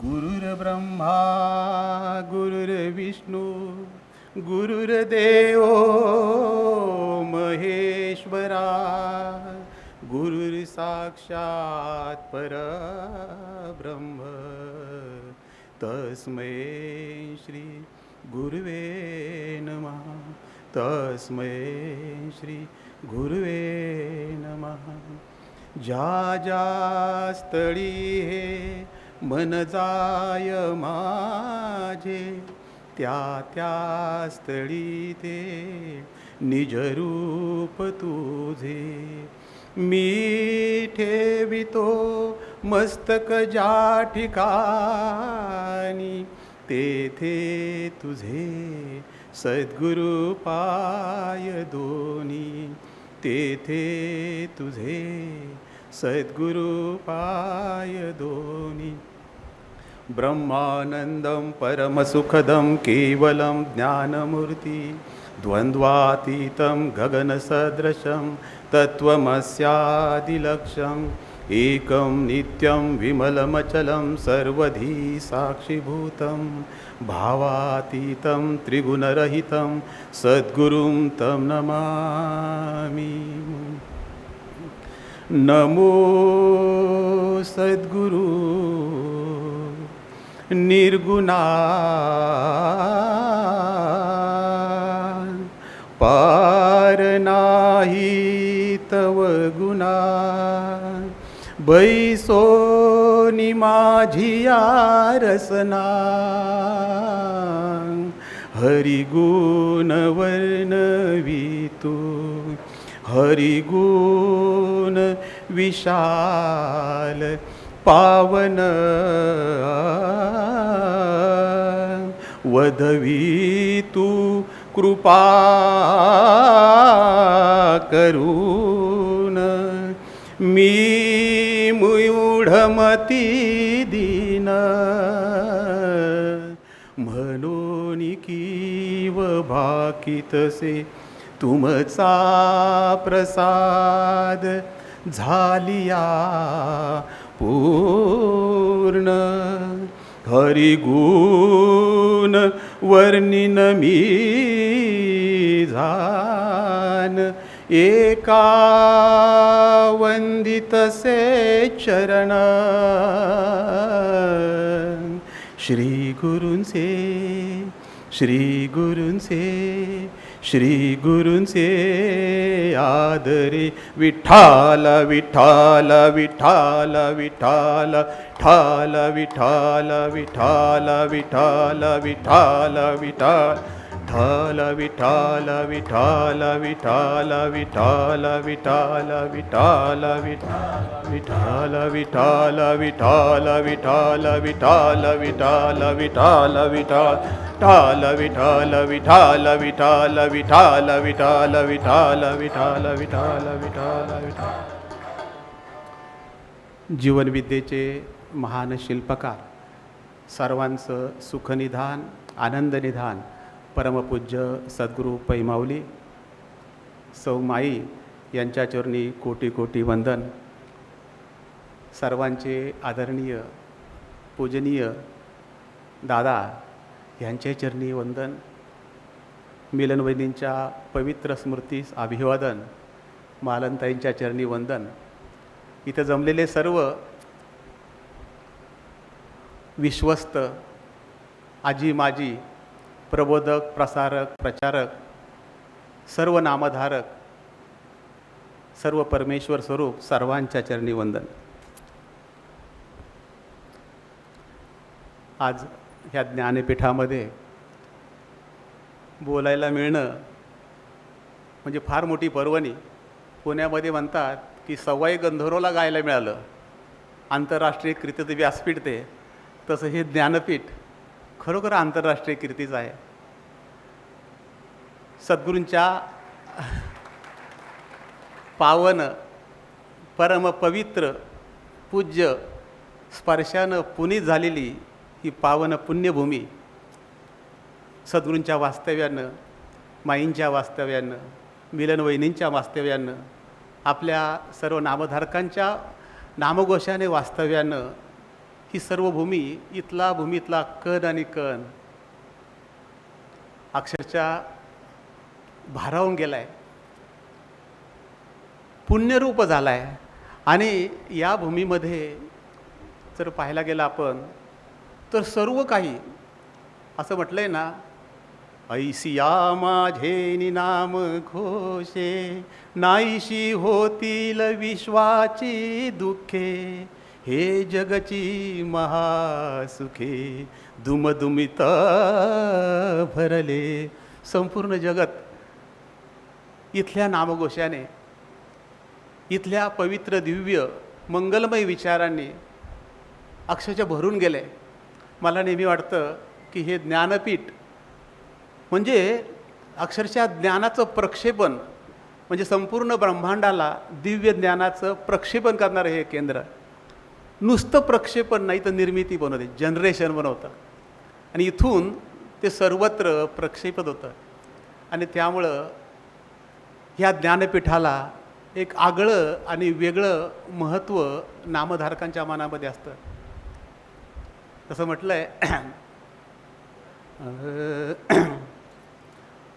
गुरुर्ब्रह्मा गुरुर्विष्णू गुरुर्देव महेश्वरा गुरुर्साक्षात् परब्रह्म तस्मै श्री गुरुवे नमः तस्मै श्री गुरुवे नमः. ज्या ज्या स्थळी हे मन जाय माझे त्या त्या स्थळी ते निज रूप तुझे. मी ठेवितो मस्तक ज्या ठिकाणी तेथे तुझे सद्गुरु पाय दोन्ही तेथे तुझे सद्गुरु पाय दोन्ही. ब्रह्मानंदं परमसुखदं केवलं ज्ञानमूर्ति द्वन्द्वातीतं गगनसदृशं तत्त्वमस्यादिलक्ष्यम् एकं नित्यं विमलमचलं सर्वधी साक्षिभूतं भावातीतं त्रिगुणरहितं सद्गुरुं तं नमामि. नमो सद्गुरु निर्गुणा पार नाही तव गुणा बैसोनी माझी रसना हरिगुण वर्णवितु हरिगुण विशाल पावन वधवितु कृपा करून मी मूढमती दीन म्हणून कीव भाकितसे तुमचा प्रसाद झालिया पूर्ण. हरिगुण वर्णिन मी जान एका वंदितसे चरण श्री गुरूंचे श्री गुरूंचे श्री गुरूंचे आदरे. विठ्ठल विठ्ठल विठ्ठल विठ्ठल ठाल विठ्ठल विठ्ठल विठ्ठल विठ्ठल विठ्ठल ठाल विठ्ठल विठ्ठल विठ्ठल विठ्ठल विठ्ठल विठ्ठल विठ्ठल विठ्ठल विठ्ठल विठ्ठल विठ्ठल विठ्ठल विठ्ठल विठ्ठल ठाल विठ्ठल विठ्ठल विठ्ठल विठ्ठल विठ्ठल विठ्ठल विठ्ठल विठ्ठल विठ्ठल विठ्ठल. जीवनविद्येचे महान शिल्पकार सर्वांचं सुखनिधान आनंदनिधान परमपूज्य सद्गुरू पैमावली सौ माई यांच्या चरणी कोटी कोटी वंदन. सर्वांचे आदरणीय पूजनीय दादा यांचे चरणी वंदन. मिलनवहिनींच्या पवित्र स्मृतीस अभिवादन. मालनताईंच्या चरणी वंदन. इथं जमलेले सर्व विश्वस्त आजी माजी प्रबोधक प्रसारक प्रचारक सर्व नामधारक सर्व परमेश्वर स्वरूप सर्वांच्या चरणी वंदन. आज ह्या ज्ञानपीठामध्ये बोलायला मिळणं म्हणजे फार मोठी पर्वणी. पुण्यामध्ये म्हणतात की सवाई गंधर्वला गायला मिळालं आंतरराष्ट्रीय कीर्तीचं व्यासपीठ ते. तसं हे ज्ञानपीठ खरोखर आंतरराष्ट्रीय कीर्तीचं आहे. सद्गुरूंच्या पावन परमपवित्र पूज्य स्पर्शानं पुनीत झालेली ही पावन पुण्यभूमी सद्गुरूंच्या वास्तव्यानं माईंच्या वास्तव्यानं मिलनवहिनींच्या वास्तव्यानं आपल्या सर्व नामधारकांच्या नामघोषाने वास्तव्यानं ही सर्व भूमीतला कण आणि कण अक्षरशः भारावून गेला आहे, पुण्यरूप झाला आहे. आणि या भूमीमध्ये जर पाहायला गेलं आपण तर सर्व काही असं म्हटलं आहे ना, ऐसिया माझे नाम घोषे, नाहीशी होतील विश्वाची दुःखे, हे जगची महासुखे, दुमदुमित भरले. संपूर्ण जगत इथल्या नामघोषाने, इथल्या पवित्र दिव्य मंगलमय विचारांनी अक्षरशः भरून गेले. मला नेहमी वाटतं की हे ज्ञानपीठ म्हणजे अक्षरशः ज्ञानाचं प्रक्षेपण, म्हणजे संपूर्ण ब्रह्मांडाला दिव्य ज्ञानाचं प्रक्षेपण करणारं हे केंद्र. नुसतं प्रक्षेपण नाही तर निर्मिती बनवते, जनरेशन बनवतं, आणि इथून ते सर्वत्र प्रक्षेपित होतं. आणि त्यामुळं ह्या ज्ञानपीठाला एक आगळं आणि वेगळं महत्त्व नामधारकांच्या मनामध्ये असतं. तसं म्हटलं आहे,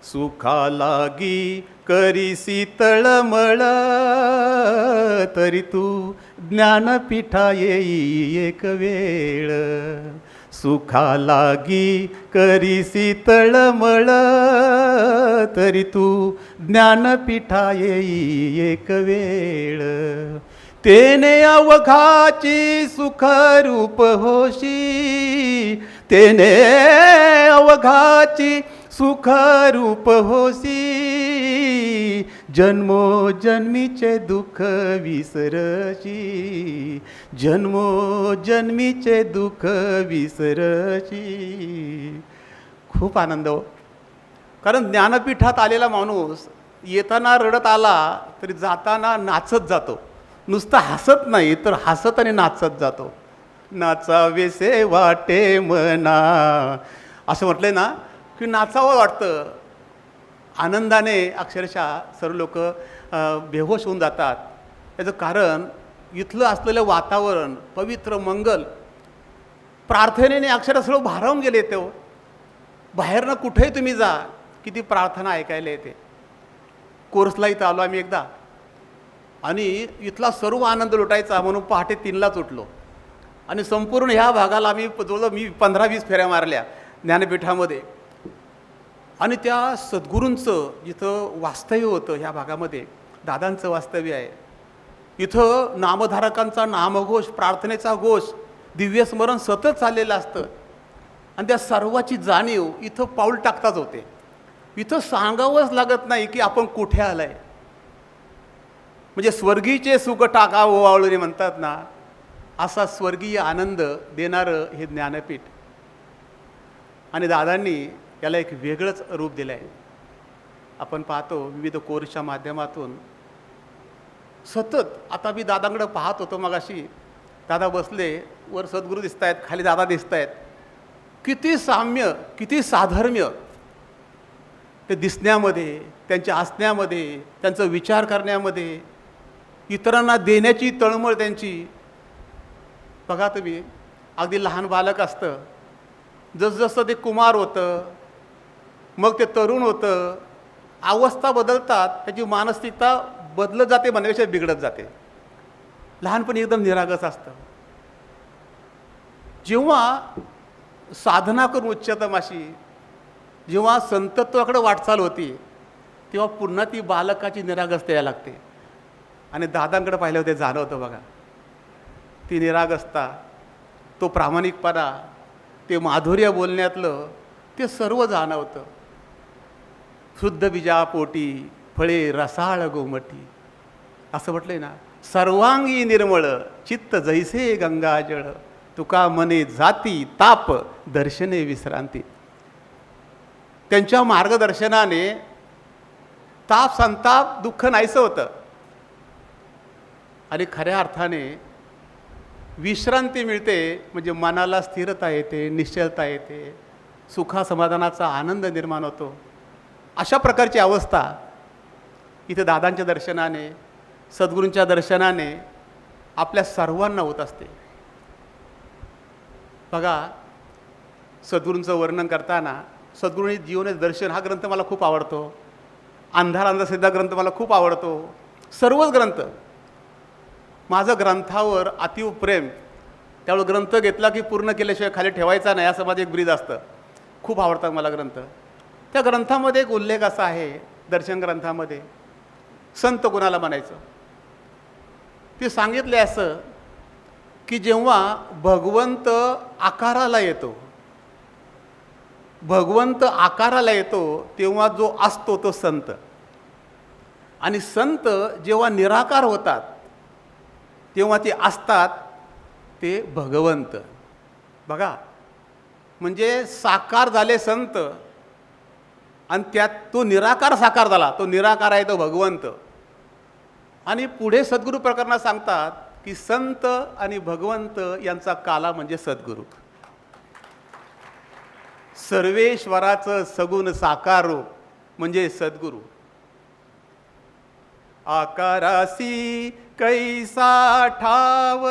सुखा लागी करीसी तळमळ, तरी तू ज्ञानपीठा येई एक वेळ. सुखा लागी करीसी तळमळ, तरी तू ज्ञानपीठा येई एक वेळ. तेने अवघाची सुखरूप होशी, तेने अवघाची सुखरूप होसी, जन्मोजन्मीचे दुःख विसरशी, जन्मोजन्मीचे दुःख विसरशी. खूप आनंद हो, कारण ज्ञानपीठात आलेला माणूस येताना रडत आला तरी जाताना नाचत जातो. नुसतं हसत नाही तर हसत आणि नाचत जातो. नाचावेसे वाटे मना, असं म्हटलंय ना की नाचावं वाटतं. आनंदाने अक्षरशः सर्व लोक बेहोश होऊन जातात. याचं कारण इथलं असलेलं वातावरण पवित्र मंगल प्रार्थनेने अक्षरशः सर्व भारावून गेले. ते बाहेरनं कुठेही तुम्ही जा, किती प्रार्थना ऐकायला येते. कोर्सला इथं आलो आम्ही एकदा, आणि इथला सर्व आनंद लुटायचा म्हणून पहाटे 3लाच उठलो, आणि संपूर्ण ह्या भागाला आम्ही जवळजवळ मी 15-20 फेऱ्या मारल्या ज्ञानपीठामध्ये. आणि त्या सद्गुरूंचं जिथं वास्तव्य होतं ह्या भागामध्ये, दादांचं वास्तव्य आहे, इथं नामधारकांचा नामघोष, प्रार्थनेचा घोष, दिव्यस्मरण सतत चाललेलं असतं. आणि त्या सर्वाची जाणीव इथं पाऊल टाकताच होते. इथं सांगावंच लागत नाही की आपण कुठे आलाय. म्हणजे स्वर्गीचे सुख टाका ओवाळून म्हणतात ना, असा स्वर्गीय आनंद देणारं हे ज्ञानपीठ. आणि दादांनी याला एक वेगळंच रूप दिलं आहे. आपण पाहतो विविध कोर्सच्या माध्यमातून सतत. आता मी दादांकडे पाहत होतो मगाशी, दादा बसले, वर सद्गुरू दिसत आहेत, खाली दादा दिसत आहेत. किती साम्य, किती साधर्म्य ते दिसण्यामध्ये, त्यांच्या असण्यामध्ये, त्यांचं विचार करण्यामध्ये, इतरांना देण्याची तळमळ त्यांची. बघा तुम्ही, अगदी लहान बालक असतं, जसजसं ते कुमार होतं, मग ते तरुण होतं, अवस्था बदलतात, त्याची मानसिकता बदलत जाते, म्हणण्यापेक्षा बिघडत जाते. लहानपणी एकदम निरागस असतं. जेव्हा साधना करून उच्चतम अशी, जेव्हा संतत्वाकडे वाटचाल होती, तेव्हा पुन्हा ती बालकाची निरागसता यायला लागते. आणि दादांकडे पाहिलं होते, जाणवतं बघा ती निरागसता, तो प्रामाणिकपणा, ते माधुर्य बोलण्यातलं, ते सर्व जाणवतं. शुद्ध बीजापोटी फळे रसाळ गोमटी, असं म्हटलंय ना. सर्वांगी निर्मळ चित्त जैसे गंगाजळ, तुका मने जाती ताप दर्शने विश्रांती. त्यांच्या मार्गदर्शनाने ताप संताप दुःख नाहीसं होतं, आणि खऱ्या अर्थाने विश्रांती मिळते. म्हणजे मनाला स्थिरता येते, निश्चलता येते, सुखा समाधानाचा आनंद निर्माण होतो. अशा प्रकारची अवस्था इथे दादांच्या दर्शनाने, सद्गुरूंच्या दर्शनाने आपल्या सर्वांना होत असते. बघा, सद्गुरूंचं वर्णन करताना सद्गुरूंनी जीवन दर्शन हा ग्रंथ मला खूप आवडतो. अंधार अंधश्रद्धा ग्रंथ मला खूप आवडतो. सर्वच ग्रंथ, माझं ग्रंथावर अतीव प्रेम. त्यामुळे ग्रंथ घेतला की पूर्ण केल्याशिवाय खाली ठेवायचा नाही, असं माझं एक ब्रीद असतं. खूप आवडतात मला ग्रंथ. त्या ग्रंथामध्ये एक उल्लेख असा आहे, दर्शन ग्रंथामध्ये, संत कोणाला म्हणायचं ते सांगितले असं की जेव्हा भगवंत आकाराला येतो, भगवंत आकाराला येतो तेव्हा जो असतो तो संत, आणि संत जेव्हा निराकार होतात तेव्हा ते असतात ते भगवंत. बघा, म्हणजे साकार झाले संत आणि त्यात तो निराकार साकार झाला, तो निराकार आहे तो भगवंत. आणि पुढे सद्गुरू प्रकरणात सांगतात की संत आणि भगवंत यांचा काला म्हणजे सद्गुरू. सर्वेश्वराचं सगुण साकार रूप म्हणजे सद्गुरू. आकारासी कैसा ठाव,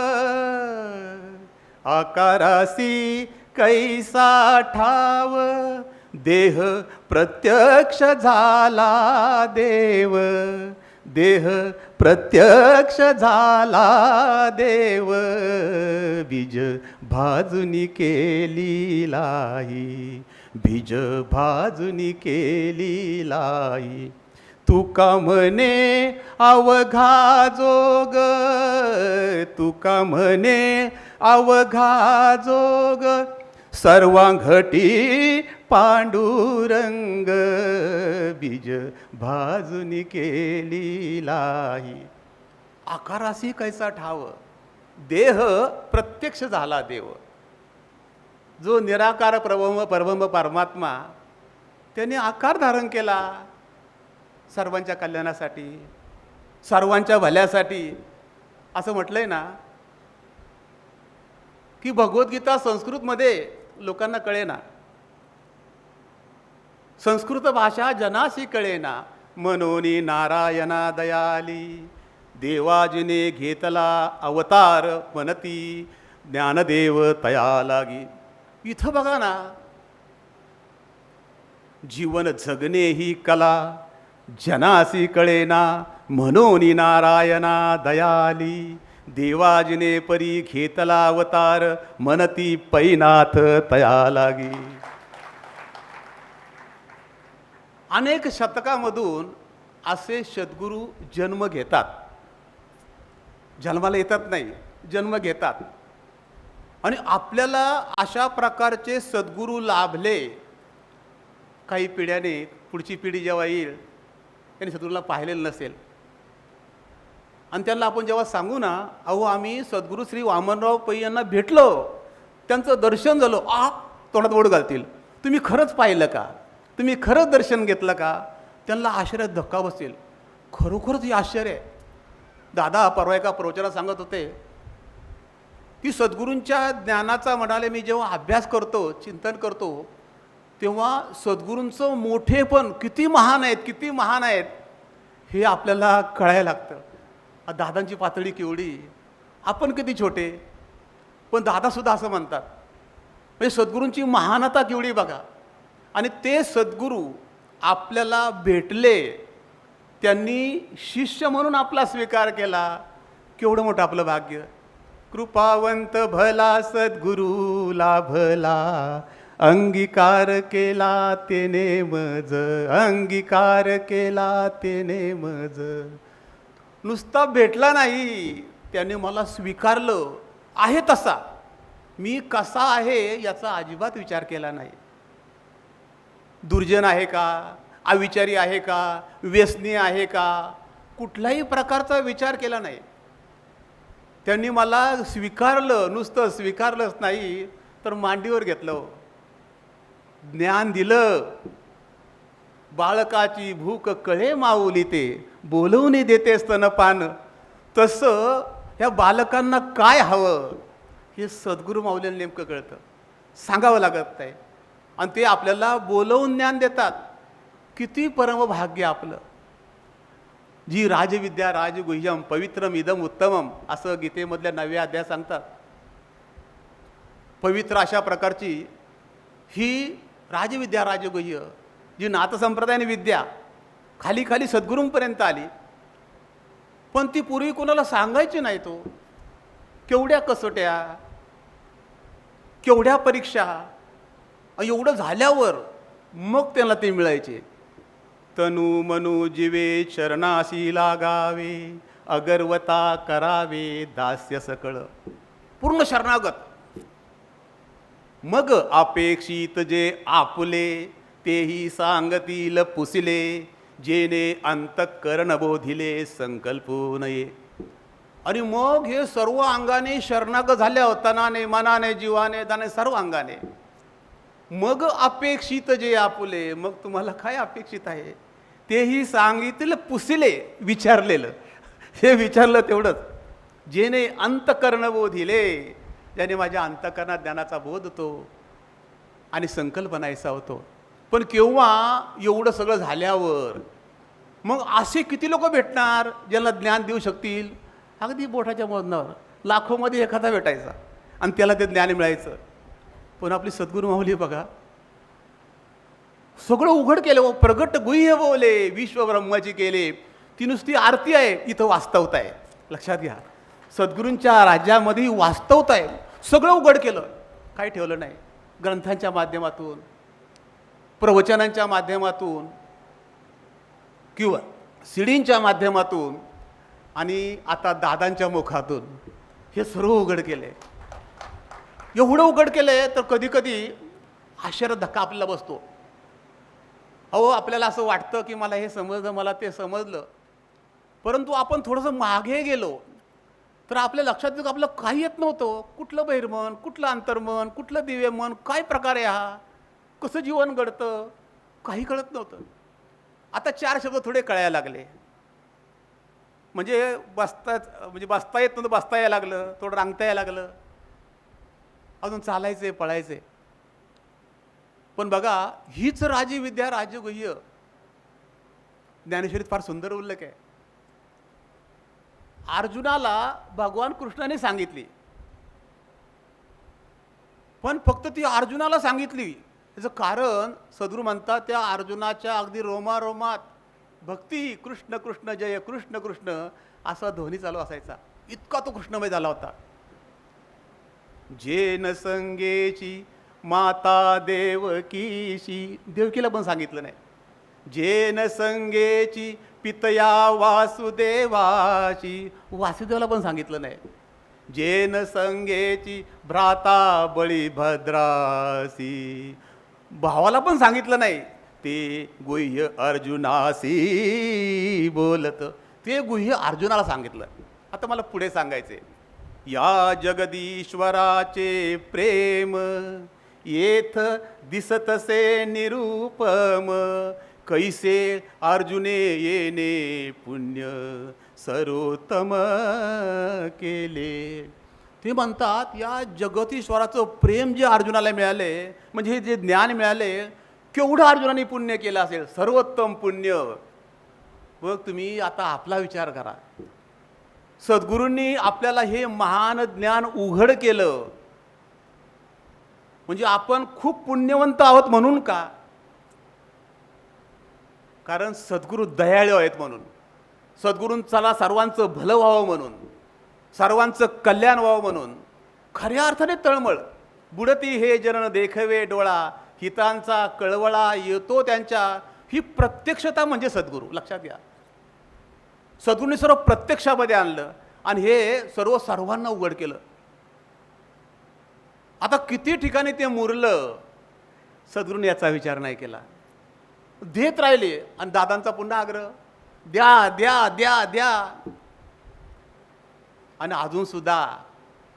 आकारासी कैसा ठाव, देह प्रत्यक्ष झाला देव, देह प्रत्यक्ष झाला देव, बीज भाजुनी केली लाई, बीज भाजुनी केली लाई. तुका म्हणे अवघा जोग, तुका म्हणे अवघा जोग, सर्वांघटी पांडुरंग, बीज भाजुनी केली लाई. आकारासी कैसा ठाव, देह प्रत्यक्ष झाला देव. जो निराकार परब्रह्म परमात्मा त्याने आकार धारण केला सर्वांच्या कल्याणासाठी, सर्वांच्या भल्यासाठी. असं म्हटलंय ना की भगवद्गीता संस्कृतमध्ये लोकांना कळेना, संस्कृत भाषा जनासी कळेना, मनोनी नारायणा दयाली, देवाजिने घेतला अवतार, मनती ज्ञानदेव तया लागी. इथं बघा ना, जीवन जगणे ही कला, जनासी कळेना, मनोनी नारायणा दयाली, देवाजिने परी घेतला अवतार, मनती पैनाथ तया लागी. अनेक शतकामधून असे सद्गुरू जन्म घेतात, जन्माला येतात नाही, जन्म घेतात. आणि आपल्याला अशा प्रकारचे सद्गुरू लाभले. काही पिढ्याने पुढची पिढी जेव्हा येईल त्यांनी सद्गुरूला पाहिलेलं नसेल, आणि त्यांना आपण जेव्हा सांगू ना, अहो आम्ही सद्गुरू श्री वामनराव पै यांना भेटलो, त्यांचं दर्शन झालं, तोंडात ओढ घालतील, तुम्ही खरंच पाहिलं का, तुम्ही खरंच दर्शन घेतलं का. त्यांना आश्चर्यात धक्का बसेल, खरोखरच हे आश्चर्य आहे. दादा परवा एका प्रवचनात सांगत होते की सद्गुरूंच्या ज्ञानाचा म्हणाले मी जेव्हा अभ्यास करतो, चिंतन करतो, तेव्हा सद्गुरूंचं मोठेपण किती महान आहेत, किती महान आहेत हे आपल्याला कळायला लागतं. दादांची पातळी केवढी, आपण किती छोटे, पण दादासुद्धा असं म्हणतात. म्हणजे सद्गुरूंची महानता केवढी बघा. आणि ते सद्गुरू आपल्याला भेटले, त्यांनी शिष्य म्हणून आपला स्वीकार केला, केवढं मोठं आपलं भाग्य. कृपावंत भला सद्गुरू लाभला, अंगीकार केला तेने मज, अंगीकार केला तेने मज. नुसता भेटला नाही, त्याने मला स्वीकारलं आहे तसा, मी कसा आहे याचा अजिबात विचार केला नाही. दुर्जन आहे का, अविचारी आहे का, व्यसनी आहे का, कुठल्याही प्रकारचा विचार केला नाही. त्यांनी मला स्वीकारलं, नुसतं स्वीकारलंच नाही तर मांडीवर घेतलं, ज्ञान दिलं. बाळकाची भूक कळे माऊली ते, बोलवून देते स्तनपान. तसं ह्या बालकांना काय हवं हे सद्गुरू माऊलींना नेमकं कळतं, सांगावं लागत नाही, आणि ते आपल्याला बोलवून ज्ञान देतात. किती परमभाग्य आपलं. जी राजविद्या राजगुह्यम पवित्रम इदम उत्तमम असं गीतेमधल्या 9व्या अध्यायात सांगतात. पवित्र अशा प्रकारची ही राजविद्या राजगुह्य जी नाथसंप्रदायाने विद्या खाली खाली सद्गुरूंपर्यंत आली, पण ती पूर्वी कोणाला सांगायची नाही. तो केवढ्या कसोट्या, केवढ्या परीक्षा, एवढं झाल्यावर मग त्यांना ते मिळायचे. तनु मनु जीवे चरणासी लागावे, अगर्वता करावे दास्य सकळ. पूर्ण शरणागत. मग अपेक्षित जे आपुले, तेही सांगतील पुसिले, जेने अंतःकरण बोधिले संकल्पू नये. आणि मग हे सर्व अंगाने शरणागत झाल्या तनाने मनाने जीवाने दाने सर्व अंगाने. मग अपेक्षित जे आपुले, मग तुम्हाला काय अपेक्षित आहे तेही सांगितलं पुसिले, विचारलेलं. हे विचारलं तेवढंच. जेने अंतःकरण बोधिले, ज्याने माझ्या अंतःकरणात ज्ञानाचा बोध होतो आणि संकल्पना ऐसा होतो. पण केव्हा एवढं सगळं झाल्यावर मग असे किती लोक भेटणार ज्यांना ज्ञान देऊ शकतील? अगदी बोटाच्या मोजण्यावर लाखोमध्ये एखादा भेटायचा आणि त्याला ते ज्ञान मिळायचं. पण आपली सद्गुरू माऊली बघा, सगळं उघड केलं. प्रगट गुह्य बोले, विश्व ब्रह्माची केले. ती नुसती आरती आहे, इथं वास्तवता आहे. लक्षात घ्या, सद्गुरूंच्या राज्यामध्ये वास्तवता आहे. सगळं उघड केलं, काही ठेवलं नाही. ग्रंथांच्या माध्यमातून, प्रवचनांच्या माध्यमातून किंवा सीडींच्या माध्यमातून आणि आता दादांच्या मुखातून हे सर्व उघड केले. एवढं उघड केलंय तर कधी कधी आश्चर्य धक्का आपल्याला बसतो. अहो, आपल्याला असं वाटतं की मला हे समजलं, मला ते समजलं. परंतु आपण थोडंसं मागे गेलो तर आपल्या लक्षात येतं आपलं काही येत नव्हतं. कुठलं बहिर्मन, कुठलं अंतर्मन, कुठलं दिव्य मन, काय प्रकार आहे हा, कसं जीवन घडतं, काही कळत नव्हतं. आता 4 शब्द थोडे कळायला लागले. म्हणजे बसता येत नव्हतं, बसता यायला लागलं, थोडं रांगता यायला लागलं, अजून चालायचे पळायचे. पण बघा, हीच राजविद्या राजगुह्य ज्ञानेश्वरीत फार सुंदर उल्लेख आहे. अर्जुनाला भगवान कृष्णाने सांगितली, पण फक्त ती अर्जुनाला सांगितली. त्याचं कारण सद्गुरू म्हणतात, त्या अर्जुनाच्या अगदी रोमारोमात भक्ती कृष्ण कृष्ण जय कृष्ण कृष्ण असा ध्वनी चालू असायचा. इतका तो कृष्णमय झाला होता. जेन संगेची माता देवकीशी, देवकीला पण सांगितलं नाही. जेन संगेची पितया वासुदेवाची, वासुदेवाला पण सांगितलं नाही. जेन संगेची भ्राता बळीभद्रासी, भावाला पण सांगितलं नाही. ते गुह्य अर्जुनासी बोलत, ते गुह्य अर्जुनाला सांगितलं. आता मला पुढे सांगायचे. या जगदीश्वराचे प्रेम येथ दिसतसे निरूपम, कैसे अर्जुने येणे पुण्य सर्वोत्तम केले. ते म्हणतात, या जगदीश्वराचं प्रेम जे अर्जुनाला मिळाले, म्हणजे हे जे ज्ञान मिळाले, केवढं अर्जुनाने पुण्य केलं असेल, सर्वोत्तम पुण्य. मग तुम्ही आता आपला विचार करा. सद्गुरूंनी आपल्याला हे महान ज्ञान उघड केलं, म्हणजे आपण खूप पुण्यवंत आहोत म्हणून का? कारण सद्गुरू दयाळू आहेत म्हणून, सद्गुरूंचा सर्वांचं भलं व्हावं म्हणून, सर्वांचं कल्याण व्हावं म्हणून. खऱ्या अर्थाने तळमळ बुडती हे जन देखवे डोळा, हितांचा कळवळा येतो त्यांच्या, ही प्रत्यक्षता म्हणजे सद्गुरू. लक्षात घ्या, सद्गुरूंनी सर्व प्रत्यक्षामध्ये आणलं आणि हे सर्व सर्वांना उघड केलं. आता किती ठिकाणी ते मुरलं, सद्गुरूंनी याचा विचार नाही केला, देत राहिले. आणि दादांचा पुन्हा आग्रह, द्या द्या द्या द्या. आणि अजून सुद्धा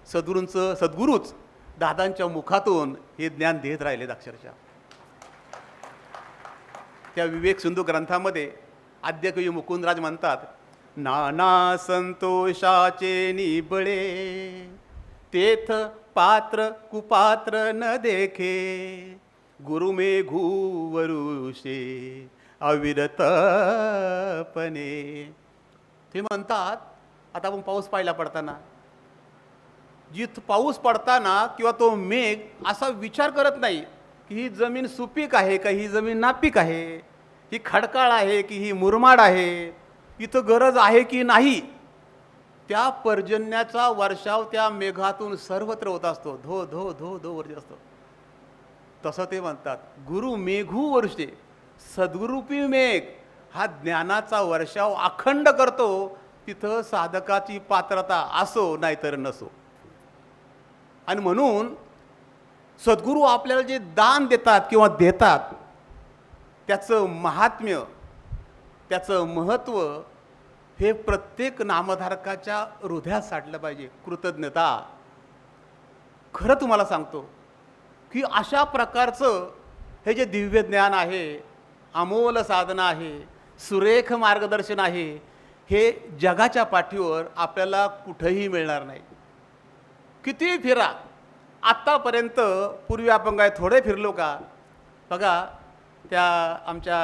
सद्गुरूच दादांच्या मुखातून हे ज्ञान देत राहिले. अक्षरशः त्या विवेक सिंधू ग्रंथामध्ये आद्यकवी मुकुंदराज म्हणतात, नाना संतोषाचे निबळे तेथ पात्र कुपात्र न देखे, गुरु मे घुवरुषे अविरतपणे. ते म्हणतात, आता आपण पाऊस पाहिला पडताना, जिथं पाऊस पडताना किंवा तो मेघ असा विचार करत नाही की ही जमीन सुपीक आहे का, ही जमीन नापीक आहे, ही खडकाळ आहे की ही मुरमाड आहे, इथं गरज आहे की नाही. त्या पर्जन्याचा वर्षाव त्या मेघातून सर्वत्र होत असतो, धो धो धो धो वरती असतो. तसं ते म्हणतात, गुरु मेघू वर्षे, सद्गुरूपी मेघ हा ज्ञानाचा वर्षाव अखंड करतो. तिथं साधकाची पात्रता असो नाहीतर नसो. आणि म्हणून सद्गुरू आपल्याला जे दान देतात किंवा देतात, त्याचं महात्म्य, त्याचं महत्त्व हे प्रत्येक नामधारकाच्या हृदयात साठलं पाहिजे. कृतज्ञता. खरं तुम्हाला सांगतो की अशा प्रकारचं हे जे दिव्य ज्ञान आहे, अमोल साधना आहे, सुरेख मार्गदर्शन आहे, हे जगाच्या पाठीवर आपल्याला कुठंही मिळणार नाही. किती फिरा. आत्तापर्यंत पूर्वी आपण काय थोडे फिरलो का? बघा, त्या आमच्या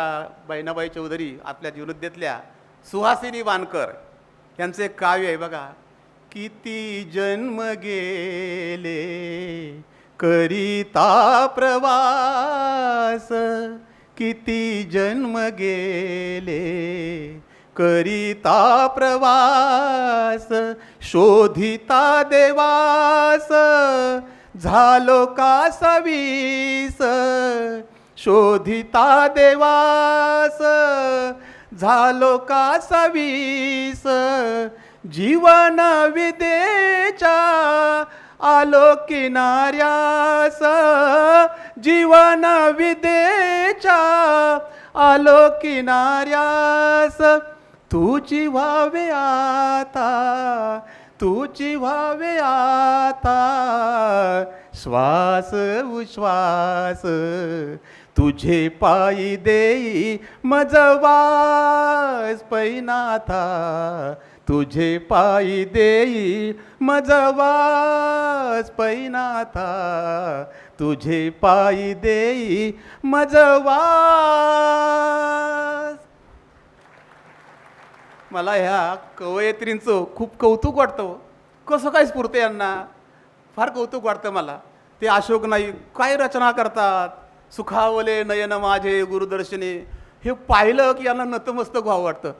बहिणाबाई चौधरी आपल्या जीवनोद्येतल्या सुहासिनी वानकर यांचे काव्य आहे बघा. किती जन्म गेले करिता प्रवास, किती जन्म गेले करिता प्रवास, शोधिता देवास झालो का सवीस, शोधिता देवास झालो का सवीस, जीवन विदेच्या आलो किनाऱ्यास, जीवन विदेच्या आलो किनाऱ्यास, तुची व्हावे आता, तुची व्हावे आता, श्वास उश्वास तुझे पायी देई मजवास पैनाथा, तुझे पायी देई मजवास पैनाथा, तुझे पायी देई मजवास. मला ह्या कवयित्रींचं खूप कौतुक वाटतं. कसं काय स्फूर्ती यांना, फार कौतुक वाटतं मला. ते अशोक नाईक काय रचना करतात. सुखावले नयन माझे गुरुदर्शने, हे पाहिलं की यांना नतमस्तक व्हावं वाटतं.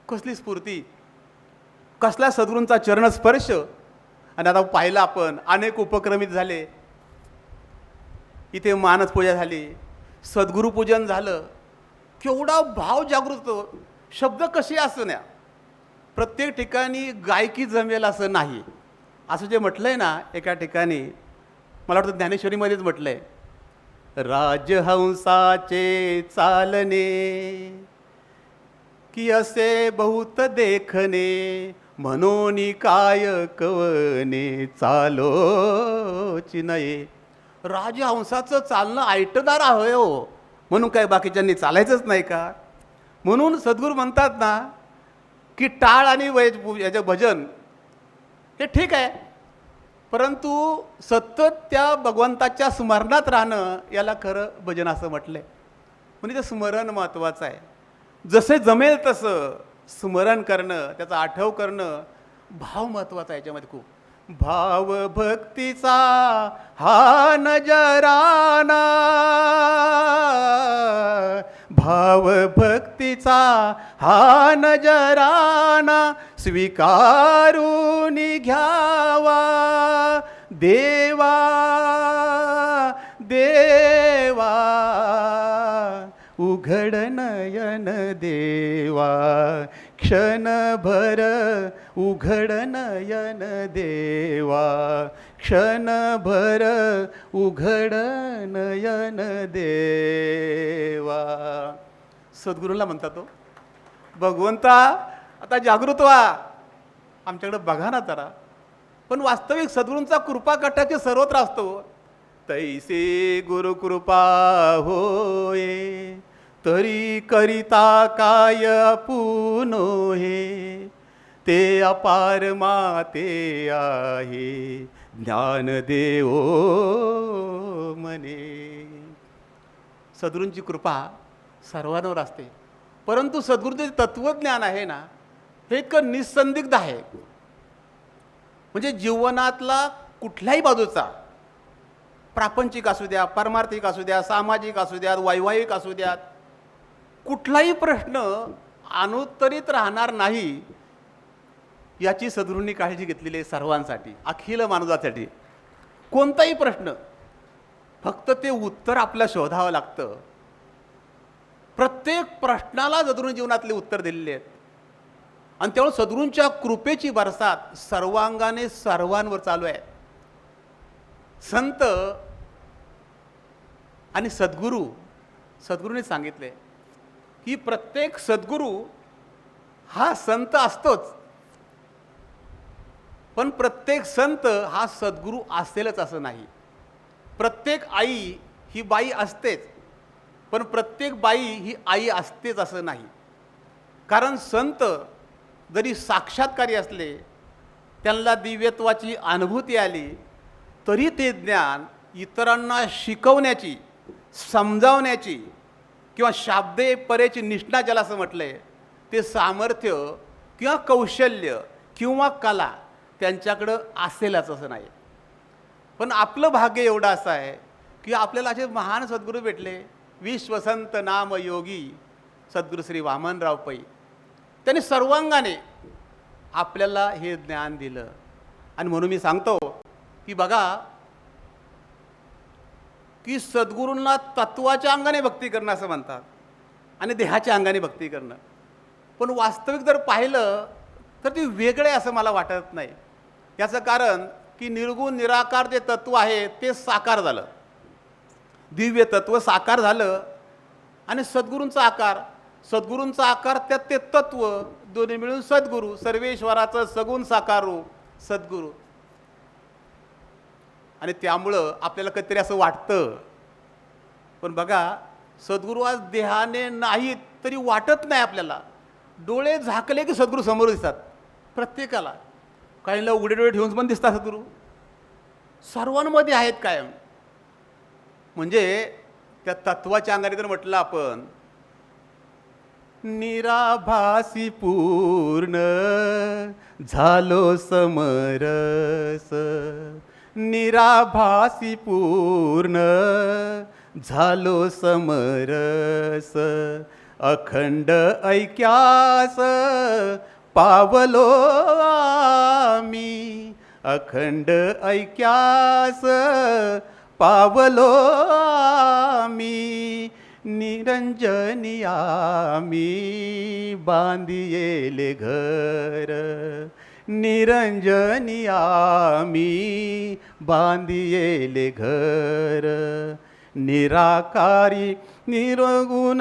कसली स्फूर्ती, कसला सद्गुरूंचा चरणस्पर्श. आणि आता पाहिलं आपण, अनेक उपक्रमित झाले. इथे मानसपूजा झाली, सद्गुरुपूजन झालं. केवढा भाव जागृत होतो. शब्द कसे असं नाही, प्रत्येक ठिकाणी गायकी जमेल असं नाही. असं जे म्हटलंय ना एका ठिकाणी, मला वाटतं ज्ञानेश्वरीमध्येच म्हटलंय, राजहंसाचे चालणे की असे बहुत देखणे, म्हणून काय कवने चालोच नये. राजहंसाचं चालणं ऐटदार आहे हो, म्हणून काय बाकीच्यांनी चालायचंच नाही का? म्हणून सद्गुरू म्हणतात ना की टाळ आणि याचं भजन हे ठीक आहे, परंतु सतत त्या भगवंताच्या स्मरणात राहणं याला खरं भजन असं म्हटलंय. म्हणजे ते स्मरण महत्त्वाचं आहे. जसे जमेल तसं स्मरण करणं, त्याचा आठव करणं, भाव महत्त्वाचा आहे याच्यामध्ये खूप. भाव भक्तीचा हा नजराना, भाव भक्तीचा हा नजराना, स्वीकारून घ्यावा देवा देवा, उघड नयन देवा, क्षणभर उघड नयन देवा, क्षणभर उघड नयन देवा. सद्गुरूला म्हणतात तो, भगवंता आता जागृत व्हा, आमच्याकडे बघा ना जरा. पण वास्तविक सद्गुरूंचा कृपा कटाक्ष सर्वत्र असतो. तैसे गुरुकृपा होये, तरी करिता काय पुनो हे, ते अपार माते आहे ज्ञान देवो मने. सद्गुरूंची कृपा सर्वांवर असते, परंतु सद्गुरूंचे तत्वज्ञान आहे ना, हे इतकं निसंदिग्ध आहे, म्हणजे जीवनातला कुठल्याही बाजूचा, प्रापंचिक असू द्या, पारमार्थिक असू द्या, सामाजिक असू द्यात, वैवाहिक असू द्यात, कुठलाही प्रश्न अनुत्तरित राहणार नाही याची सद्गुरूंनी काळजी घेतलेली आहे सर्वांसाठी, अखिल मानवासाठी. कोणताही प्रश्न, फक्त ते उत्तर आपल्याला शोधावं लागतं. प्रत्येक प्रश्नाला सद्गुरूंनी जीवनातले उत्तर दिलेले आहेत आणि त्यामुळे सद्गुरूंच्या कृपेची बरसात सर्वांगाने सर्वांवर चालू आहे. संत आणि सद्गुरूंनी सांगितले की प्रत्येक सद्गुरू हा संत असतोच, पण प्रत्येक संत हा सद्गुरू असेलच असं नाही. प्रत्येक आई ही बाई असतेच, पण प्रत्येक बाई ही आई असतेच असं नाही. कारण संत जरी साक्षात्कारी असले, त्यांना दिव्यत्वाची अनुभूती आली, तरी ते ज्ञान इतरांना शिकवण्याची, समजावण्याची किंवा शाब्दे परेची निष्ठा ज्याला असं म्हटलंय, ते सामर्थ्य किंवा कौशल्य किंवा कला त्यांच्याकडं असेलच असं नाही. पण आपलं भाग्य एवढं असं आहे की आपल्याला असे महान सद्गुरू भेटले. विश्वसंत नाम योगी सद्गुरू श्री वामनराव पै, त्यांनी सर्वांगाने आपल्याला हे ज्ञान दिलं. आणि म्हणून मी सांगतो की बघा, की सद्गुरूंना तत्वाच्या अंगाने भक्ती करणं असं म्हणतात आणि देहाच्या अंगाने भक्ती करणं, पण वास्तविक जर पाहिलं तर ती वेगळे असं मला वाटत नाही. याचं कारण की निर्गुण निराकार जे तत्व आहे ते साकार झालं, दिव्य तत्व साकार झालं आणि सद्गुरूंचा आकार त्यात ते तत्व दोन्ही मिळून सद्गुरू, सर्वेश्वराचं सगुण साकार रूप सद्गुरू. आणि त्यामुळं आपल्याला कधीतरी असं वाटतं, पण बघा सद्गुरू आज देहाने नाही तरी वाटत नाही आपल्याला. डोळे झाकले की सद्गुरू समोर दिसतात प्रत्येकाला. काहींना उघडे डोळे ठेवून पण दिसतात सद्गुरू, सर्वांमध्ये आहेत कायम. म्हणजे त्या तत्वाच्या अंगाने जर म्हटलं आपण, निराभासी पूर्ण झालो समरस, निराभासी पूर्ण झालो समरस, अखंड ऐक्यास पावलो आम्ही, अखंड ऐक्यास पावलो आम्ही, निरंजनी आम्ही बांधियेले घर, निरंजनी आम्ही बांधियेले घर, निराकारी निरगुण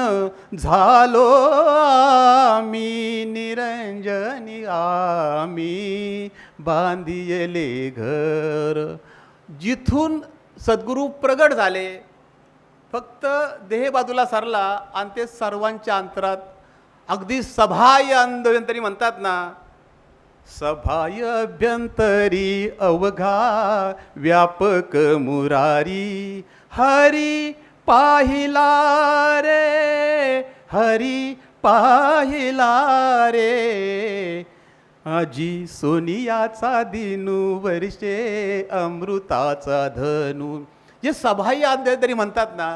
झालो आम्ही, निरंजनी आम्ही बांधियेले घर. जिथून सद्गुरू प्रगट झाले, फक्त देह बाजूला सरला आणि ते सर्वांच्या अंतरात अगदी सभाय अभ्यंतरी म्हणतात ना, सभाय अभ्यंतरी अवघा व्यापक मुरारी, हरी पाहिला रे, हरी पाहिला रे, आजी सोनियाचा दिनू वर्षे अमृताचा धनु. जे सभाई अध्याय तरी म्हणतात ना,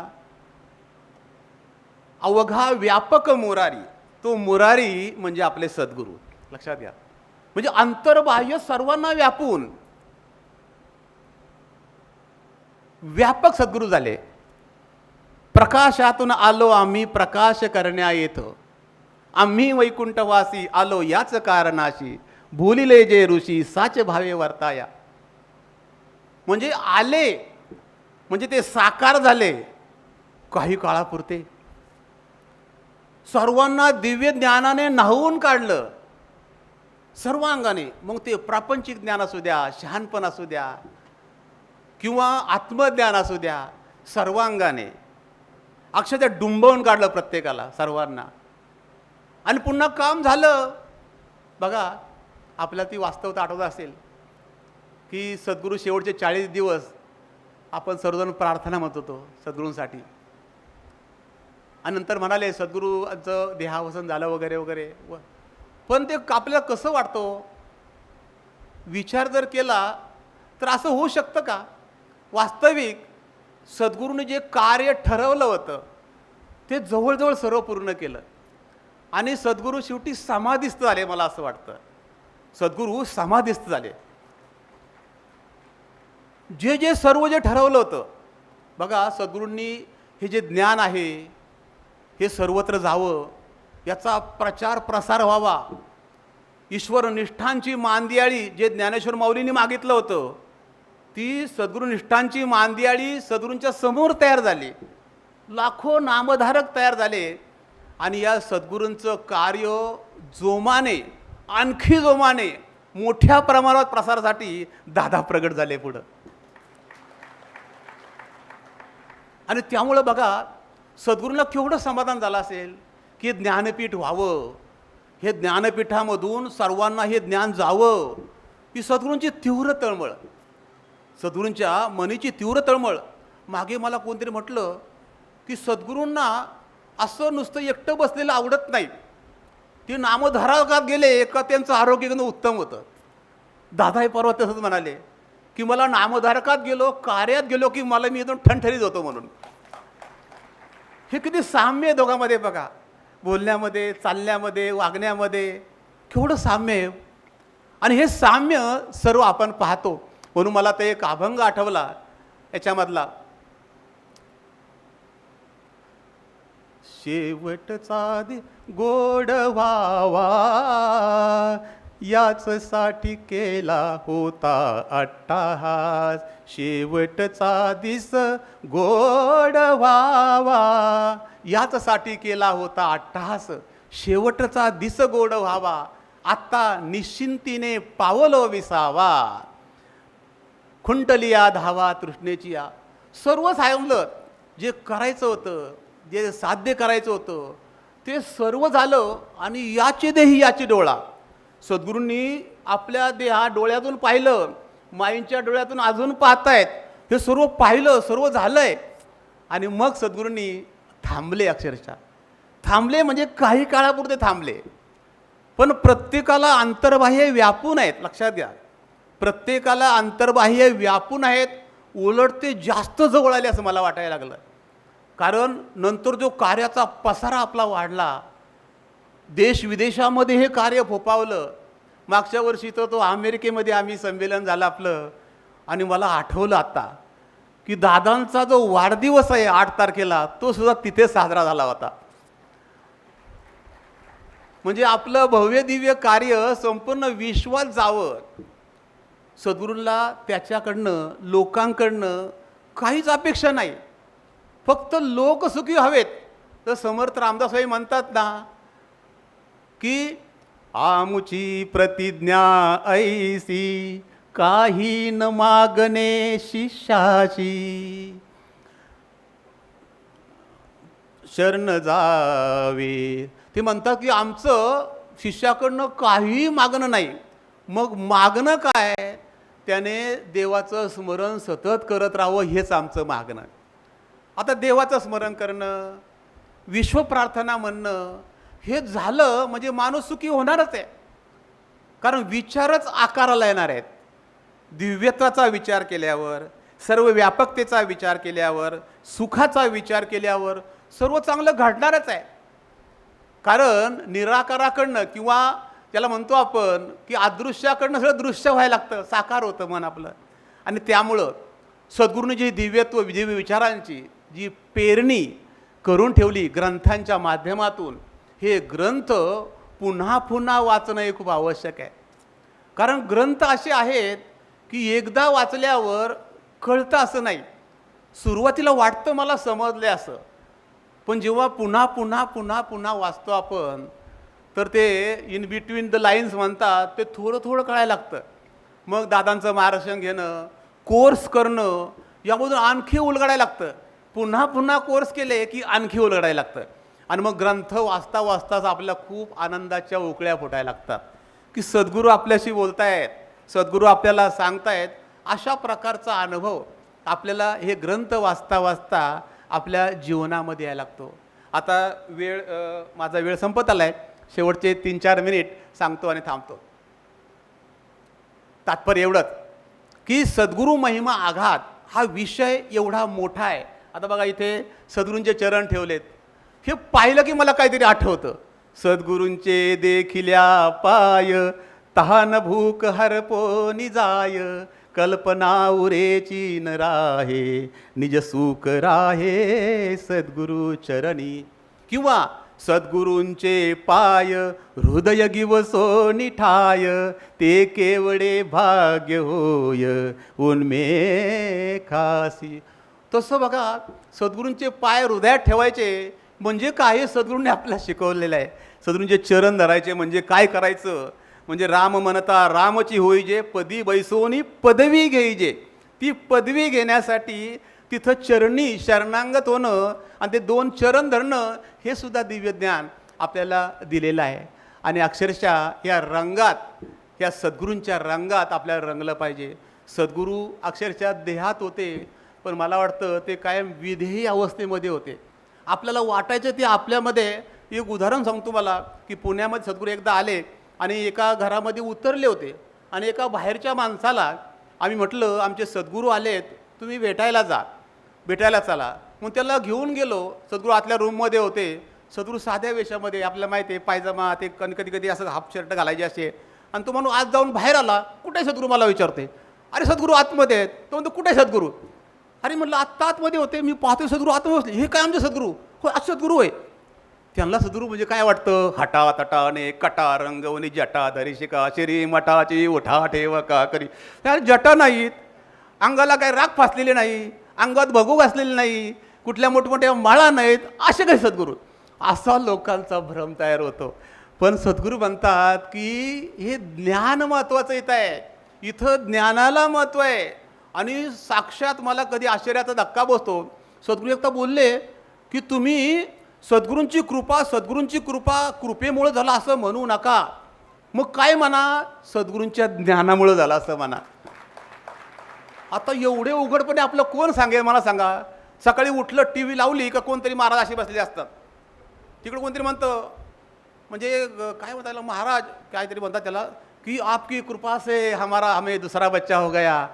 अवघा व्यापक मुरारी, तो मुरारी म्हणजे आपले सद्गुरू. लक्षात घ्या, म्हणजे अंतर्बाह्य सर्वांना व्यापून व्यापक सद्गुरू झाले. प्रकाशातून आलो आम्ही प्रकाश करण्या येतो, आम्ही वैकुंठवासी आलो याच कारणाशी, भुलिले जे ऋषी साच भावे वर्ताया. म्हणजे आले म्हणजे ते साकार झाले काही काळापुरते, सर्वांना दिव्य ज्ञानाने न्हावून काढलं सर्वांगाने. मग ते प्रापंचिक ज्ञान असू द्या, शहाणपण असू द्या किंवा आत्मज्ञान असू द्या, सर्वांगाने अक्षरशः डुंबवून काढलं प्रत्येकाला, सर्वांना. आणि पुन्हा काम झालं. बघा, आपल्याला ती वास्तवता आठवत असेल की सद्गुरू शेवटचे 40 दिवस आपण सर्वजण प्रार्थना म्हणत होतो सद्गुरूंसाठी, आणि नंतर म्हणाले सद्गुरूंचं देहावसन झालं वगैरे वगैरे. पण ते आपल्याला कसं वाटतं, विचार जर केला तर असं होऊ शकतं का? वास्तविक सद्गुरूंनी जे कार्य ठरवलं होतं ते जवळजवळ सर्व पूर्ण केलं आणि सद्गुरू शेवटी समाधिस्थ झाले. मला असं वाटतं सद्गुरू समाधिस्थ झाले. जे सर्व जे ठरवलं होतं, बघा सद्गुरूंनी हे जे ज्ञान आहे हे सर्वत्र जावं, याचा प्रचार प्रसार व्हावा, ईश्वरनिष्ठांची मांदियाळी जे ज्ञानेश्वर माऊलींनी मागितलं होतं ती सद्गुरुनिष्ठांची मांदियाळी सद्गुरूंच्या समोर तयार झाली. लाखो नामधारक तयार झाले आणि या सद्गुरूंचं कार्य जोमाने, आणखी जोमाने, मोठ्या प्रमाणात प्रसारासाठी दादा प्रगट झाले पुढं. आणि त्यामुळं बघा सद्गुरूंना केवढं समाधान झालं असेल की ज्ञानपीठ व्हावं, हे ज्ञानपीठामधून सर्वांना हे ज्ञान जावं. ही सद्गुरूंची तीव्र तळमळ, सद्गुरूंच्या मनीची तीव्र तळमळ. मागे मला कोणतरी म्हटलं की सद्गुरूंना असं नुसतं एकटं बसलेलं आवडत नाही, ते नामधारकात गेले का त्यांचं आरोग्य एकदम उत्तम होतं. दादा हे परवा तसंच म्हणाले की मला नामधारकात गेलो, कार्यात गेलो की मला मी एकदम ठणठणीत होतो म्हणून. हे किती साम्य आहे दोघांमध्ये बघा, बोलण्यामध्ये, चालण्यामध्ये, वागण्यामध्ये केवढं साम्य आहे. आणि हे साम्य सर्व आपण पाहतो. म्हणून मला ते एक अभंग आठवला याच्यामधला, शेवटचा गोड व्हावा याचसाठी केला होता अट्टाहास, शेवटचा दिस गोड व्हावा याचसाठी केला होता अट्टाहास, शेवटचा दिस गोड व्हावा आत्ता निश्चिंतीने पावलो विसावा, खुंटलिया धावा तृष्णेची या. सर्व सांगलं, जे करायचं होतं, जे साध्य करायचं होतं ते सर्व झालं. आणि याचे देही याचे डोळा, सद्गुरूंनी आपल्या देहा डोळ्यातून पाहिलं, माईंच्या डोळ्यातून अजून पाहतायत, हे सर्व पाहिलं, सर्व झालंय. आणि मग सद्गुरूंनी थांबले, अक्षरशः थांबले, म्हणजे काही काळापुरते थांबले. पण प्रत्येकाला अंतर्बाह्य व्यापून आहेत, लक्षात घ्या, प्रत्येकाला अंतर्बाह्य व्यापून आहेत. उलट ते जास्त जवळ आले असं मला वाटायला लागलं. कारण नंतर जो कार्याचा पसारा आपला वाढला, देश विदेशामध्ये हे कार्य फोपावलं. मागच्या वर्षी तर तो अमेरिकेमध्ये आम्ही संमेलन झालं आपलं, आणि मला आठवलं आता की दादांचा जो वाढदिवस आहे 8 तारखेला तो सुद्धा तिथे साजरा झाला होता. म्हणजे आपलं भव्य दिव्य कार्य संपूर्ण विश्वात जावं, सद्गुरूंना त्याच्याकडनं, लोकांकडनं काहीच अपेक्षा नाही, फक्त लोक सुखी हवेत. तर समर्थ रामदासबाई म्हणतात ना की आमुची प्रतिज्ञा ऐसी काही न मागणे शिष्याची, शरण जावे. ते म्हणतात की आमचं शिष्याकडनं काही मागणं नाही. मग मागणं काय? त्याने देवाचं स्मरण सतत करत राहावं, हेच आमचं मागणं. आता देवाचं स्मरण करणं, विश्वप्रार्थना म्हणणं, हे झालं म्हणजे माणूस सुखी होणारच आहे. कारण विचारच आकाराला येणार आहेत. दिव्यत्वाचा विचार केल्यावर, सर्व व्यापकतेचा विचार केल्यावर, सुखाचा विचार केल्यावर सर्व चांगलं घडणारच आहे. कारण निराकाराकडनं, किंवा त्याला म्हणतो आपण की अदृश्याकडनं सगळं दृश्य व्हायला लागतं, साकार होतं मन आपलं. आणि त्यामुळं सद्गुरूंनी जी दिव्यत्व, दिव्य विचारांची जी पेरणी करून ठेवली ग्रंथांच्या माध्यमातून, हे ग्रंथ पुन्हा पुन्हा वाचणं हे खूप आवश्यक आहे. कारण ग्रंथ असे आहेत की एकदा वाचल्यावर कळतं असं नाही. सुरुवातीला वाटतं मला समजले असं, पण जेव्हा पुन्हा पुन्हा पुन्हा पुन्हा वाचतो आपण, तर ते इन बिटवीन द लाईन्स म्हणतात, ते थोडं थोडं कळायला लागतं. मग दादांचं मार्गदर्शन घेणं, कोर्स करणं, यामधून आणखी उलगडायला लागतं. पुन्हा पुन्हा कोर्स केले की आणखी उलगडायला लागतं. आणि मग ग्रंथ वाचता वाचताच आपल्याला खूप आनंदाच्या उकळ्या फुटायला लागतात की सद्गुरू आपल्याशी बोलतायत, सद्गुरू आपल्याला सांगतायत. अशा प्रकारचा अनुभव आपल्याला हे ग्रंथ वाचता वाचता आपल्या जीवनामध्ये यायला लागतो. आता माझा वेळ संपत आला आहे. शेवटचे 3-4 मिनिट सांगतो आणि थांबतो. तात्पर्य एवढंच की सद्गुरू महिमा आघात हा विषय एवढा मोठा आहे. आता बघा इथे सद्गुरूंचे चरण ठेवलेत. हे पाहिलं की मला काहीतरी आठवतं. सद्गुरूंचे देखिल्या पाय तहान भूक हरपोनी जाय कल्पना उरेची न राहे निज सुख राहे सद्गुरु चरणी. किंवा सद्गुरूंचे पाय हृदय गिवसो निठाय ते केवळे भाग्य होय उन्मेखासी. तसं बघा सद्गुरूंचे पाय हृदयात ठेवायचे म्हणजे काय हे सद्गुरूंनी आपल्याला शिकवलेलं आहे. सद्गुरूंचे चरण धरायचे म्हणजे काय करायचं, म्हणजे राम म्हणता रामची होईजे पदी बैसोनी पदवी घेईजे. ती पदवी घेण्यासाठी तिथं चरणी शरणांगत होणं आणि ते 2 चरण धरणं हे सुद्धा दिव्य ज्ञान आपल्याला दिलेलं आहे. आणि अक्षरशः या रंगात, या सद्गुरूंच्या रंगात आपल्याला रंगलं पाहिजे. सद्गुरू अक्षरशः देहात होते, पण मला वाटतं ते कायम विधेयी अवस्थेमध्ये होते. आपल्याला वाटायचं ते आपल्यामध्ये. एक उदाहरण सांगतो मला की पुण्यामध्ये सद्गुरू एकदा आले आणि एका घरामध्ये उतरले होते आणि एका बाहेरच्या माणसाला आम्ही म्हटलं आमचे सद्गुरू आलेत, तुम्ही भेटायला चला. मग त्याला घेऊन गेलो. सद्गुरू आतल्या रूममध्ये होते. सद्गुरू साध्या वेशामध्ये, आपल्याला माहिती आहे पायजमा ते कधी कधी असं हाफ शर्ट घालायचे असे. आणि तो म्हणून आज जाऊन बाहेर आला. कुठे सद्गुरू मला विचारते. अरे सद्गुरू आतमध्ये आहेत. तो म्हणतो कुठे सद्गुरू. अरे म्हटलं आत्ता आतमध्ये होते, मी पाहतोय सद्गुरू आतमध्ये बसले. हे काय आमचे सद्गुरू. हो आज सद्गुरू आहे. त्यांना सद्गुरू म्हणजे काय वाटतं. हटा तटाने कटा रंगवणी जटा धरिशिका शिरी मठाची उठा ठेव का करी. जटा नाहीत, अंगाला काही राग फासलेले नाही, अंगात भगू घासलेले नाही, कुठल्या मोठमोठ्या माळा नाहीत, असे काही सद्गुरू. असा लोकांचा भ्रम तयार होतो. पण सद्गुरू म्हणतात की हे ज्ञान महत्त्वाचं इथं आहे. इथं ज्ञानाला महत्त्व आहे. आणि साक्षात मला कधी आश्चर्याचा धक्का बसतो. सद्गुरू एकदा बोलले की तुम्ही सद्गुरूंची कृपा कृपेमुळे झाला असं म्हणू नका. मग काय म्हणा, सद्गुरूंच्या ज्ञानामुळे झालं असं म्हणा. आता एवढे उघडपणे आपलं कोण सांगेल मला सांगा. सकाळी उठलं टी व्ही लावली का कोणतरी महाराज असे बसलेले असतात. तिकडे कोणतरी म्हणतं, म्हणजे काय म्हणतात त्याला, महाराज काहीतरी म्हणतात त्याला की आपकी कृपा से हमें दूसरा बच्चा हो गया,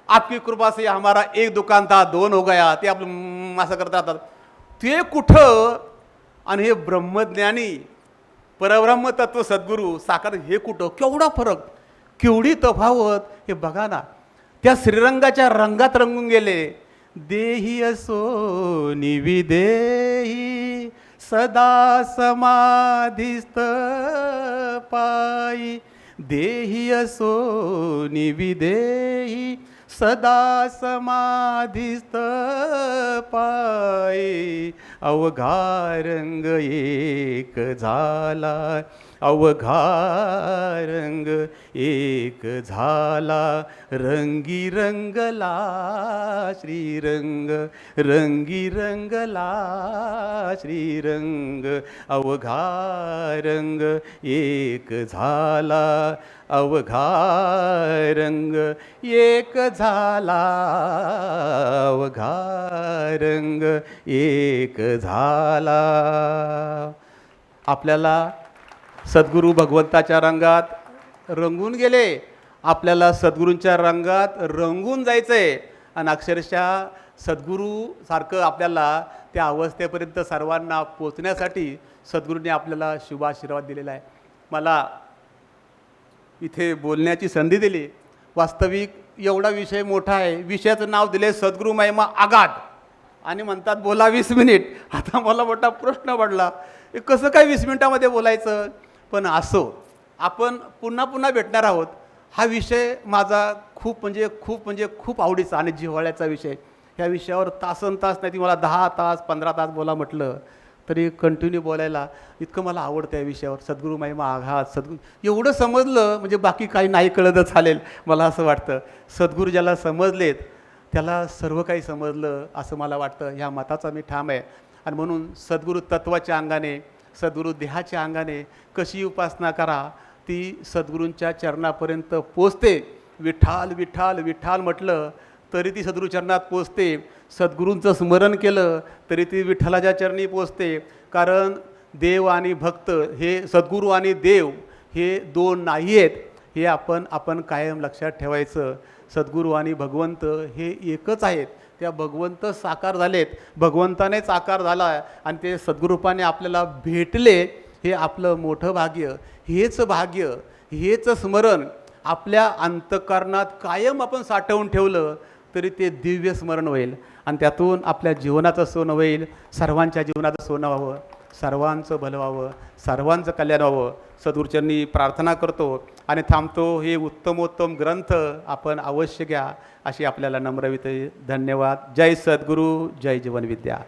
आपकी कृपा से हमारा एक दुकान था 2 हो गया. ते आपलं असं करत राहतात. ते कुठं आणि हे ब्रह्मज्ञानी परब्रह्म तत्व सद्गुरू साकार हे कुठं. केवढा फरक, केवढी तफावत. हे बघा ना, त्या श्रीरंगाच्या रंगात रंगून गेले. देही असो निविदेही सदा समाधिस्थ पायी. देही असो निविदेही सदा समाधिस्थ पायी. अवघा रंग एक झाला, अवघा रंग एक झाला, रंगी रंगला श्रीरंग, रंगी रंगला श्रीरंग. अवघा रंग एक झाला, अवघा रंग एक झाला, अवघा रंग एक झाला. आपल्याला सद्गुरू भगवंताच्या रंगात रंगून गेले. आपल्याला सद्गुरूंच्या रंगात रंगून जायचं आहे. आणि अक्षरशः सद्गुरूसारखं आपल्याला त्या अवस्थेपर्यंत सर्वांना पोचण्यासाठी सद्गुरूंनी आपल्याला शुभाशीर्वाद दिलेला आहे. मला इथे बोलण्याची संधी दिली. वास्तविक एवढा विषय मोठा आहे. विषयाचं नाव दिले सद्गुरू महिमा आगाध आणि म्हणतात बोला 20 मिनिट. आता मला मोठा प्रश्न पडला, कसं काय 20 मिनिटामध्ये बोलायचं. पण असो, आपण पुन्हा पुन्हा भेटणार आहोत. हा विषय माझा खूप आवडीचा आणि जिव्हाळ्याचा विषय. ह्या विषयावर तासन तास नाही, ती मला 10 तास 15 तास बोला म्हटलं तरी कंटिन्यू बोलायला इतकं मला आवडतं या विषयावर. सद्गुरू महिमा आघात, सद्गुरू एवढं समजलं म्हणजे बाकी काही नाही कळलं चालेल. मला असं वाटतं सद्गुरू ज्याला समजलेत त्याला सर्व काही समजलं असं मला वाटतं. ह्या मताचा मी ठाम आहे. आणि म्हणून सद्गुरू तत्वाच्या अंगाने, सद्गुरू देहाच्या अंगाने कशी उपासना करा ती सद्गुरूंच्या चरणापर्यंत पोचते. विठ्ठल विठ्ठल विठ्ठल म्हटलं तरी ती सद्गुरू चरणात पोचते. सद्गुरूंचं स्मरण केलं तरी ती विठ्ठलाच्या चरणी पोचते. कारण देव आणि भक्त हे सद्गुरू आणि देव हे दोन नाही आहेत, हे आपण कायम लक्षात ठेवायचं. सद्गुरू आणि भगवंत हे एकच आहेत. त्या भगवंत साकार झालेत, भगवंतानेच आकार झाला आणि ते सद्गुरूपाने आपल्याला भेटले. हे आपलं मोठं भाग्य. हेच भाग्य, हेच स्मरण आपल्या अंतःकरणात कायम आपण साठवून ठेवलं तरी ते दिव्य स्मरण होईल आणि त्यातून आपल्या जीवनाचं सोनं होईल. सर्वांच्या जीवनाचं सोनं व्हावं, सर्वांचं भलं व्हावं, सर्वांचं कल्याण व्हावं. सद्गुरूचरणी प्रार्थना करतो आणि थांबतो. हे उत्तमोत्तम ग्रंथ आपण अवश्य घ्या अशी आपल्याला नम्र विनंती. धन्यवाद. जय सद्गुरू, जय जीवन विद्या.